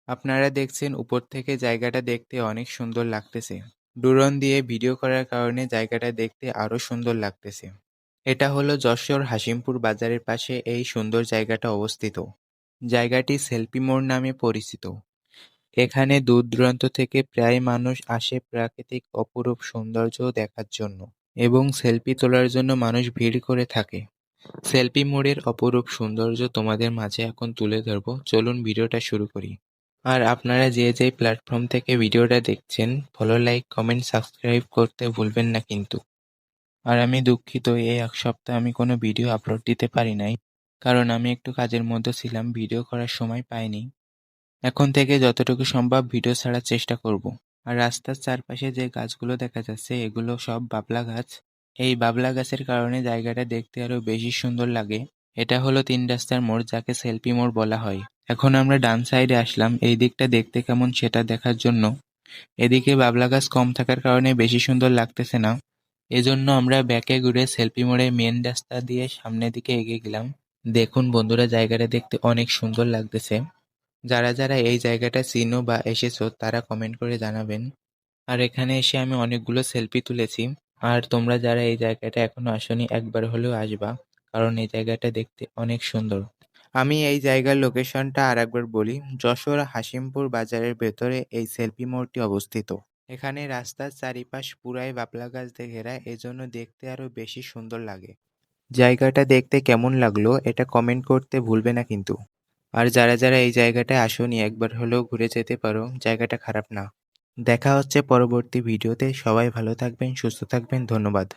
আপনারা দেখছেন উপর থেকে জায়গাটা দেখতে অনেক সুন্দর লাগতেছে। ড্রোন দিয়ে ভিডিও করার কারণে জায়গাটা দেখতে আরো সুন্দর লাগতেছে। এটা হলো যশোর হাসিমপুর বাজারের পাশে এই সুন্দর জায়গাটা অবস্থিত। জায়গাটি সেলফি মোড় নামে পরিচিত। এখানে দূর দূরান্ত থেকে প্রায় মানুষ আসে প্রাকৃতিক অপরূপ সৌন্দর্য দেখার জন্য এবং সেলফি তোলার জন্য মানুষ ভিড় করে থাকে। সেলফি মোড়ের অপরূপ সৌন্দর্য তোমাদের মাঝে এখন তুলে ধরবো, চলুন ভিডিওটা শুরু করি। আর আপনারা যে যে প্ল্যাটফর্ম থেকে ভিডিওটা দেখছেন, ফলো, লাইক, কমেন্ট, সাবস্ক্রাইব করতে ভুলবেন না কিন্তু। আর আমি দুঃখিত, এই এক সপ্তাহ আমি কোনো ভিডিও আপলোড দিতে পারি নাই, কারণ আমি একটু কাজের মধ্যে ছিলাম, ভিডিও করার সময় পাইনি। এখন থেকে যতটুকু সম্ভব ভিডিও ছাড়ার চেষ্টা করব। আর রাস্তার চারপাশে যে গাছগুলো দেখা যাচ্ছে এগুলো সব বাবলা গাছ। এই বাবলা গাছের কারণে জায়গাটা দেখতে আরো বেশি সুন্দর লাগে। এটা হলো 3 রাস্তার মোড়, যাকে সেলফি মোড় বলা হয়। এখন আমরা ডান সাইডে আসলাম এই দিকটা দেখতে কেমন সেটা দেখার জন্য। এদিকে বাবলা গাছ কম থাকার কারণে বেশি সুন্দর লাগতেছে না। এজন্য আমরা ব্যাকে ঘুরে সেলফি মোড়ে মেন রাস্তা দিয়ে সামনের দিকে এগিয়ে গেলাম। দেখুন বন্ধুরা, জায়গাটা দেখতে অনেক সুন্দর লাগতেছে। যারা যারা এই জায়গাটা চিনো বা এসেছো তারা কমেন্ট করে জানাবেন। আর এখানে এসে আমি অনেকগুলো সেলফি তুলেছি। আর তোমরা যারা এই জায়গাটা এখনো আসোনি, একবার হলেও আসবা, কারণ এই জায়গাটা দেখতে অনেক সুন্দর। আমি এই জায়গার লোকেশনটা আর একবার বলি। যশোর হাসিমপুর বাজারের ভেতরে এই সেলফি মোড়টি অবস্থিত। এখানে রাস্তার চারিপাশ পুরাই বাবলা গাছ দিয়ে ঘেরা, এজন্য দেখতে আরো বেশি সুন্দর লাগে। জায়গাটা দেখতে কেমন লাগলো এটা কমেন্ট করতে ভুলবে না কিন্তু। আর যারা যারা এই জায়গাটায় আসোনি, একবার হলেও ঘুরে যেতে পারো, জায়গাটা খারাপ না। দেখা হচ্ছে পরবর্তী ভিডিওতে। সবাই ভালো থাকবেন, সুস্থ থাকবেন, ধন্যবাদ।